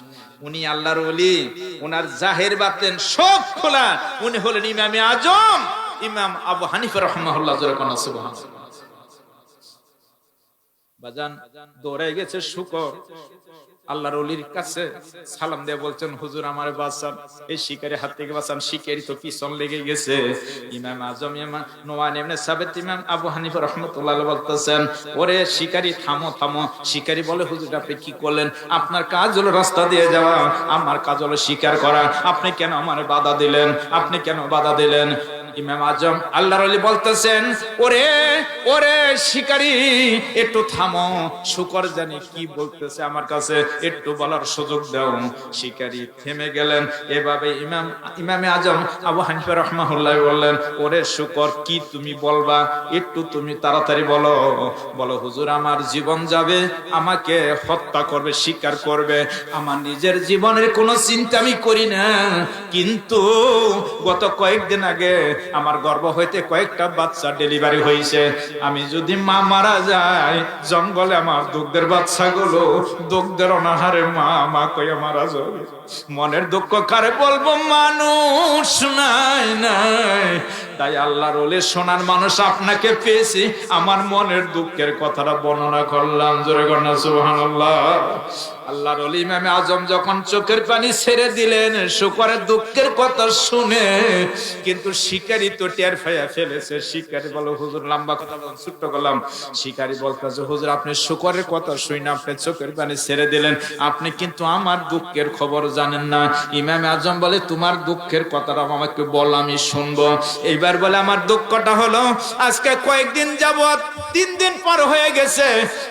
উনি আল্লাহর ওলি, উনার জাহের বাতেন সব খোলা, উনি হলেন ইমামে আজম ইমাম আবু হানিফা রাহিমাহুল্লাহ। সুবহানাল্লাহ। বাজান দৌড়াই গেছে শুকর আল্লাহর ওলির কাছে, সালাম দিয়ে বলছেন, হুজুর আমার বাঁচান, এই শিকারি হাত থেকে বাঁচান, শিকারি তো পিছন লেগে গেছে। ইমাম আজম ইমাম নোমান ইবনে সাবিত ইমাম আবু হানিফা রাহমাতুল্লাহ বলতেছেন, ওরে শিকারি থামো থামো। শিকারি বলে, হুজুর আপনি কি করলেন? আপনার কাজ হলো রাস্তা দিয়ে যাওয়া, আমার কাজ হলো শিকার করা, আপনি কেন আমার বাধা দিলেন? আপনি কেন বাধা দিলেন? ইমাম আজম আল্লাহর ওলি বলতেছেন, ওরে ওরে শিকারি একটু থামো, শুকর জানি কি বলতেছে আমার কাছে, একটু বলার সুযোগ দাও। শিকারি থেমে গেলেন। এভাবে ইমামে আজম আবু হানিফা রাহমাতুল্লাহ বললেন, ওরে শুকর কি তুমি বলবা, একটু তুমি তাড়াতাড়ি বলো। বলো, হুজুর আমার জীবন যাবে, আমাকে হত্যা করবে, শিকার করবে, আমার নিজের জীবনের কোনো চিন্তা আমি করি না, কিন্তু গত কয়েকদিন আগে আমার গর্ভ হইতে কয়েকটা বাচ্চা ডেলিভারি হয়েছে, আমি যদি মা মারা যায়, জঙ্গলে আমার দুগ্ধের বাচ্চাগুলো দুগ্ধের অনাহারে মা মা কইয়া মারা যাবে। মনের দুঃখ কারে বলবো, মানুষ নাই নাই। তাই আল্লাহর ওলি সোনার মানুষ আপনাকে পেয়েছি, আমার মনের দুঃখের কথাটা বর্ণনা করলাম। জোরে কর না সুবহানাল্লাহ। আল্লাহর ওলি ইমামে আজম যখন চোখের পানি ছেড়ে দিলেন শুকরের দুঃখের কথা শুনে, কিন্তু শিকারি তো টের পাইয়া ফেলেছে। শিকারি বলো, হুজুর লম্বা কথা বলুন, ছোট্ট করলাম। শিকারি বলতেছে, হুজুর আপনি শুকরের কথা শুনে আপনি চোখের পানি ছেড়ে দিলেন, আপনি কিন্তু আমার দুঃখের খবর জানেন না। ইমামে আজম বলে, তোমার দুঃখের কথাটা আমাকে বল, আমি শুনবো। এইবার বলে, আমার দুঃখটা হলো আজকে কয়েকদিন যাবত 3 দিন পার হয়ে গেছে,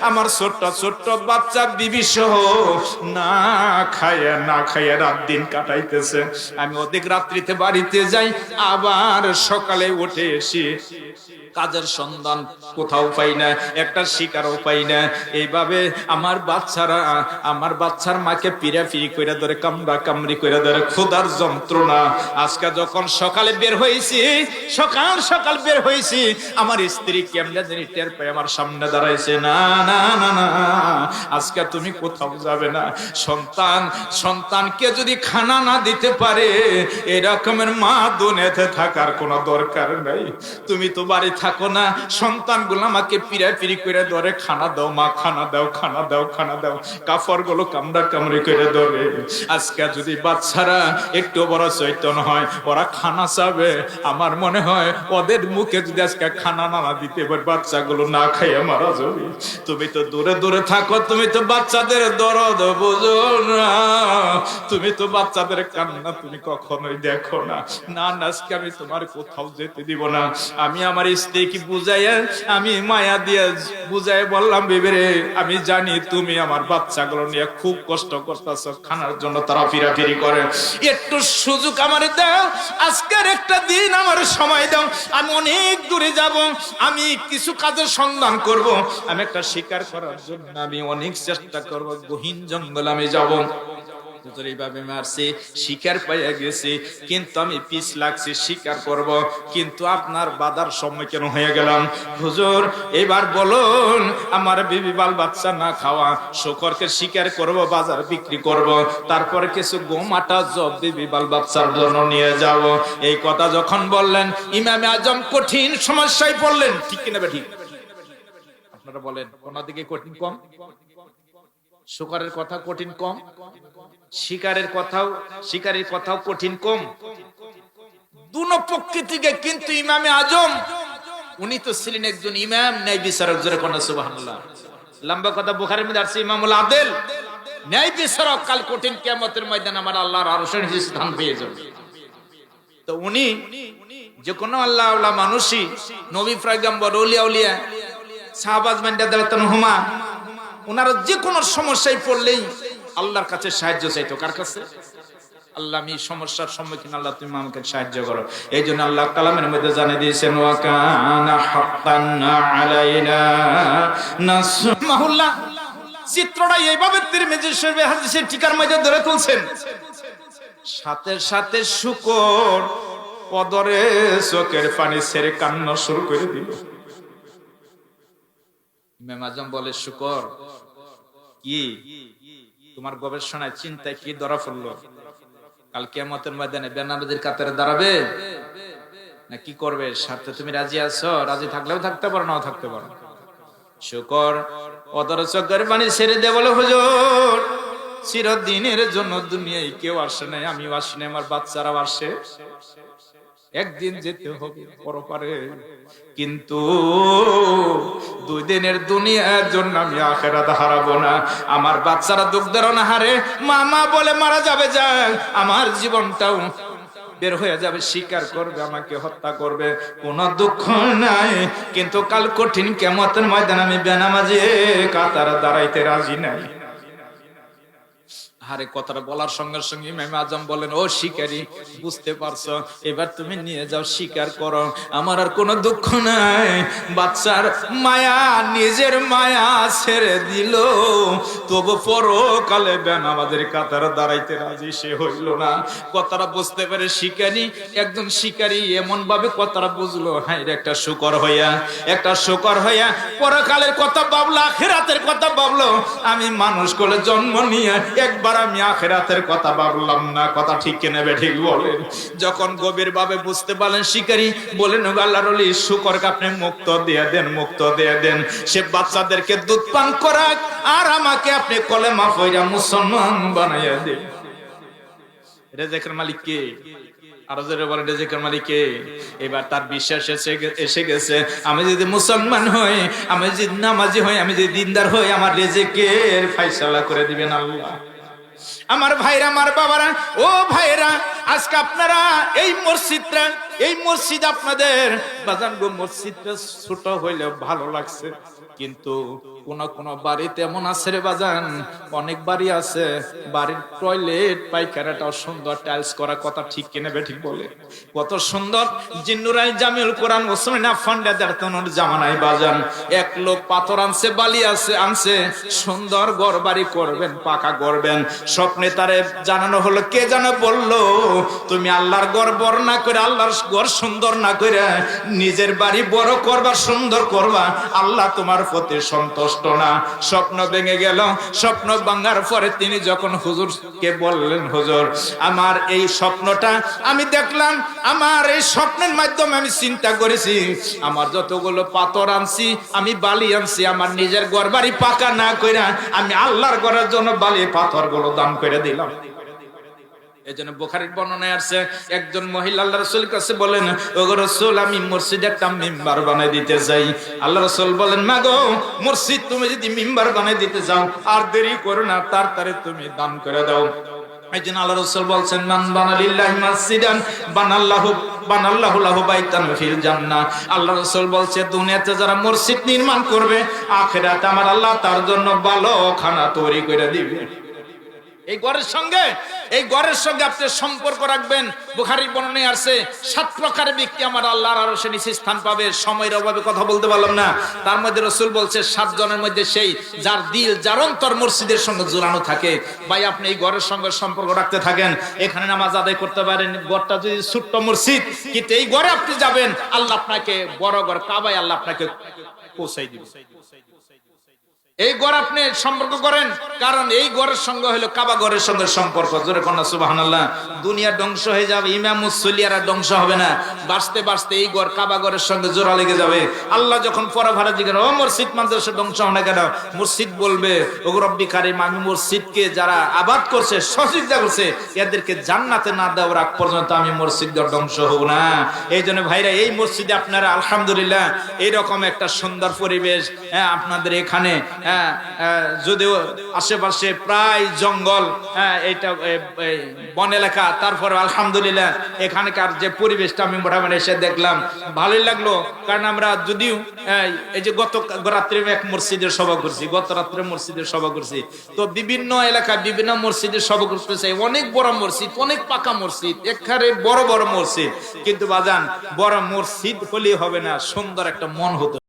আমার ছোট্ট ছোট্ট বাচ্চা বিবি সহ না খাইয়া রাত দিন কাটাইতেছে। আমি অধিক রাত্রিতে বাড়িতে যাই, আবার সকালে উঠে এসি, কাজের সন্ধান কোথাও পাই না, একটা শিকারও পাই না। এইভাবে আমার বাচ্চার মাকে পিরাপিরি কইরা ধরে, কামড়া কামড়ি কইরা ধরে, ক্ষুধার যন্ত্রণা। আজকে যখন সকালে বের হয়েছি, সকাল বের হয়েছি, আমার স্ত্রী কেমনে জানি টের পায় আমার সামনে দাঁড়াইছে, না না না না, আজকে তুমি কোথাও যাবে না। সন্তানকে যদি খানা না দিতে পারে, এরকমের মা দুনিয়াতে থাকার কোনো দরকার নাই। তুমি তো বাড়ি থাকো না, সন্তানগুলো আমাকে পিরাপিরি করে ধরে, খানা দাও মা, খানা দাও, খানা দাও, খানা দাও, কাপড় গুলো কামড়া কামড়ি করে ধরে। আজকে যদি বাচ্চারা একটু বড় চৈতন্য হয়, ওরা খানা চাবে, আমার মনে হয় ওদের মুখে যদি আজকে খানা না দিতে পারে, বাচ্চাগুলো না খাইয়া মারা যাবে। তুমি তো দূরে দূরে থাকো, তুমি তো বাচ্চাদের দরদ বুঝো না, তুমি তো বাচ্চাদের কান্না তুমি কখনোই দেখো না। না আজকে আমি তোমার কোথাও যেতে দিব না। আমি আমার স্ত্রীকে বুঝাইয়া, আমি মায়া দিয়ে বুঝাই বললাম, বেবেরে আমি জানি তুমি আমার বাচ্চাগুলো নিয়ে খুব কষ্ট করতেছ, খানার জন্য তারা ফিরাফিরি করে, একটু সুযোগ আমার দাও, আজকের একটা দিন আমার সময় দাও, আমি অনেক দূরে যাব, আমি কিছু কাজের সন্ধান করব, আমি একটা শিকার করার জন্য আমি অনেক চেষ্টা করব, গহীন জঙ্গল আমি যাব। এইভাবে মারছি, শিকার পাইয়া গেছি, কিন্তু আমি পিছ লাগছি, শিকার করব, কিন্তু আপনার বাধার সম্মুখীন হয়ে গেলাম। হুজুর এবার বলুন, আমার বিবি বাল বাচ্চা না খাওয়া, শুকরকে শিকার করব, বাজার বিক্রি করব, তারপরে কিছু গম আটা জব বিবি বাল বাচ্চার জন্য নিয়ে যাব। এই কথা যখন বললেন, ইমামে আজম কঠিন সমস্যায় পড়লেন। ঠিক কিনা ঠিক? আপনারা বলেন, কোন দিকে কঠিন কম? শুকরের কথা কঠিন কম, শিকারের কথাও কঠিন কম, দুনো পক্ষ থেকে। কিন্তু ইমামে আজম উনি তো ছিলেন একজন ইমাম, ন্যায় বিচারক। জোরে কোন সুবহানাল্লাহ। লম্বা কথা বুখারীর মধ্যে আছে, ইমামুল আদিল, ন্যায় বিচারক। কাল কঠিন কিয়ামতের ময়দানে আমার আল্লাহর আরশের নিচে স্থান পেয়ে যাবে। তো উনি যে কোনো আল্লাহ আল্লাহ মানুষই, নবী পয়গম্বর, আউলিয়া উলিয়া, সাহাবাজ রাদিয়াল্লাহু হুমা, ওনারা যে কোনো সমস্যায় পড়লেই আল্লাহর কাছে সাহায্য চাইতো। কার কাছে? আল্লাহ আমি সমস্যার সম্মুখীন, আল্লাহ তুমি আমাকে সাহায্য করো। এই জন্য আল্লাহ কালামের মধ্যে জানিয়ে দিয়েছেন ওয়া কানা হাক্কান আলাইনা নাসমাহুল্লাহ। চিত্রটা এইভাবে তিরমিজি শরীফের হাদিসের টিকার মধ্যে ধরে তুলছেন। সাথে সাথে শুকর পদরে চোখের পানি ছেড়ে কান্না শুরু করে দিল। ইমাম আজম বলে, শুকর কি তোমার গবেষণায় চিন্তায় কি ধরা পড়লো? কাল কিয়ামতের ময়দানে বেনামাজির কাতারে দাঁড়াবে না কি করবে? সাথে তুমি রাজি আছো? রাজি থাকলেও থাকতে পারো, নাও থাকতে পারো। শুকর পদরে চোখের পানি ছেড়ে দে বলে, হুজুর চিরদিনের জন্য দুনিয়ায় কেউ আসে নাই, আমিও আসি নাই, আমার বাচ্চারাও আসে, একদিন যেতে হবে পরপারে, কিন্তু 2 দিনের দুনিয়ার জন্য আমি আখিরাত হারাবো না। আমার বাচ্চারা দুঃখ দেরো না হারে, মামা বলে মারা যাবে, যাক আমার জীবনটাও বের হয়ে যাবে, স্বীকার করবে, আমাকে হত্যা করবে, কোনো দুঃখ নাই, কিন্তু কাল কঠিন কিয়ামতের ময়দানে আমি বেনামাজি কাতারে দাঁড়াইতে রাজি নাই। আরে কথাটা বলার সঙ্গে সঙ্গে ইমাম আজম বলেন, ও শিকারী, বুঝতে পারছো, এবার তুমি নিয়ে যাও, স্বীকার করো, আমার আর কোনো দুঃখ নাই। বাচ্চার মায়া, নিজের মায়া ছেড়ে দিল, তবু পরকালে বেনামাজের কাতারে দাঁড়াইতে রাজি সে হইল না। কথাটা বুঝতে পারে শিকারী, একজন শিকারী এমন ভাবে কথাটা বুঝলো, হ্যাঁ একটা শুকর হইয়া, একটা শুকর হইয়া পরকালের কথা ভাবলো, আখিরাতের কথা ভাবলো। আমি মানুষ করে জন্ম নিয়ে একবার আমি আখিরাতের কথা ভাবলাম না। কথা ঠিক কিনা ঠিক বলেন? যখন গভীর ভাবে বুঝতে পারলেন শিকারী, বলেন আল্লাহর ওলি শুকরকে আপনি মুক্ত দিয়ে দেন, মুক্ত দিয়ে দেন, সে বাচ্চাদেরকে দুধ পান করাক, আর আমাকে আপনি কলেমা পড়া মুসলমান বানাইয়া দেন। রেজেকের মালিক কে? আরো জোরে বলেন, রেজেকের মালিক কে? এবার তার বিশ্বাস এসে গেছে, আমি যদি মুসলমান হই, আমি যদি নামাজি হই, আমি যদি দিনদার হই, আমার রেজেকের ফয়সালা করে দিবেন আল্লাহ। আমার ভাইরা, আমার বাবারা, ও ভাইরা, আজকে আপনারা এই মসজিদটা, এই মসজিদ আপনাদের বাজান গো, মসজিদটা ছোট হইলেও ভালো লাগছে, কিন্তু কোন বাড়িতে এমন আছে রে বাজান, অনেক বাড়ি আছে বাড়ির টয়লেট পায়খানাটাও সুন্দর টাইলস করা। কথা ঠিক কিনা ঠিক বলে? কত সুন্দর জিন্নুরাই জামিউল কোরআন ওসমান আফফান রাদিয়াল্লাহু জামানায় বাজান এক লোক পাথর আনছে, বালি আনছে, সুন্দর ঘর বাড়ি করবেন, পাকা করবেন। স্বপ্নে তারে জানানো হলো, কে জানো বললো, তুমি আল্লাহর ঘর বড় না করে, আল্লাহর ঘর সুন্দর না করে নিজের বাড়ি বড় করবা, সুন্দর করবা, আল্লাহ তোমার প্রতি সন্তুষ্ট না। স্বপ্ন ভেঙে গেল। স্বপ্ন ভাঙার পরে তিনি যখন হুজুরকে বললেন, হুজুর আমার এই স্বপ্নটা আমি দেখলাম, আমার এই স্বপ্নের মাধ্যমে আমি চিন্তা করেছি, আমার যতগুলো পাথর আনছি, আমি বালি আনছি, আমার নিজের ঘর বাড়ি পাকা না কইরা আমি আল্লাহর ঘরের জন্য বালি পাথর গুলো দান করে দিলাম। এজন্য বুখারীর বর্ণনায় আছে, একজন মহিলা আল্লাহ রাসূলের কাছে বলেন, ওগো রাসূল, আমি মসজিদে একটা মিম্বার বানাই দিতে চাই। আল্লাহ রাসূল বলেন, মা গো, মসজিদ তুমি যদি মিম্বার বানাই দিতে চাও, আর দেরি করো না, তাড়াতাড়ি তুমি দান করে দাও। এইজন্য আল্লাহ রাসূল বলছেন, মান বানা লিল্লাহি মাসজিদান বানাল্লাহু লাহু বাইতান ফিল জান্নাহ। আল্লাহ রাসূল বলছে, দুনিয়াতে যারা মসজিদ নির্মাণ করবে, আখিরাতে আমার আল্লাহ তার জন্য ভালো খানা তৈরি করে দিবে। এই ঘরের সঙ্গে আপনি সম্পর্ক রাখবেন। বুখারীর বর্ণনায় আছে 7 প্রকারের ব্যক্তি আমার আল্লাহর আরশে নিচে স্থান পাবে। সময়ের অভাবে কথা বলতে পারলাম না। তার মধ্যে রাসূল বলছে 7 জনের মধ্যে সেই যার দিল, যার অন্তর মসজিদের সঙ্গে জোড়ানো থাকে। ভাই আপনি এই ঘরের সঙ্গে সম্পর্ক রাখতে থাকেন, এখানে নামাজ আদায় করতে পারেন। ঘরটা যদি ছোট্ট মসজিদ, কিন্তু এই ঘরে আপনি যাবেন, আল্লাহ আপনাকে বড় ঘর কাবায় আল্লাহ আপনাকে পৌঁছাই দিবে। এই ঘর আপনি সম্পর্ক করেন, কারণ এই ঘরের সঙ্গে হলো কাবা ঘরের সঙ্গে সম্পর্ক। জোরে কন্যা সুবহানাল্লাহ। দুনিয়া ধ্বংস হয়ে যাবে, ইমাম মুসল্লিয়ারা ধ্বংস হবে না, বাঁচতে বাঁচতে এই ঘর কাবা ঘরের সঙ্গে জোড়া লেগে যাবে। আল্লাহ যখন পরভারে জিজ্ঞাসা, ও মসজিদ মাদ্রাসা ধ্বংস হয় না কেন? মসজিদ বলবে, ও রব্বি কারীম, আমি মসজিদকে যারা আবাদ করছে, সজদা করছে, এদেরকে জান্নাতে না দেওয়ার আগ পর্যন্ত আমি মসজিদ ধ্বংস হব না। এই জন্য ভাইরা, এই মসজিদে আপনারা আলহামদুলিল্লাহ এইরকম একটা সুন্দর পরিবেশ, আপনাদের এখানে যদিও আশেপাশে প্রায় জঙ্গল, এইটা বন এলাকা, তারপরে আলহামদুলিল্লাহ এখানকার যে পরিবেশটা আমি মোটামুটি এসে দেখলাম, ভালোই লাগলো। কারণ আমরা যদিও এই যে গত রাত্রে এক মসজিদের সভা করছি, গত রাত্রে মসজিদের সভা করছি, তো বিভিন্ন এলাকায় বিভিন্ন মসজিদের সভা করতেছে, অনেক বড় মসজিদ, অনেক পাকা মসজিদ, এখানে বড় বড় মসজিদ, কিন্তু বাজান বড় মসজিদ হলেই হবে না, সুন্দর একটা মন হতো।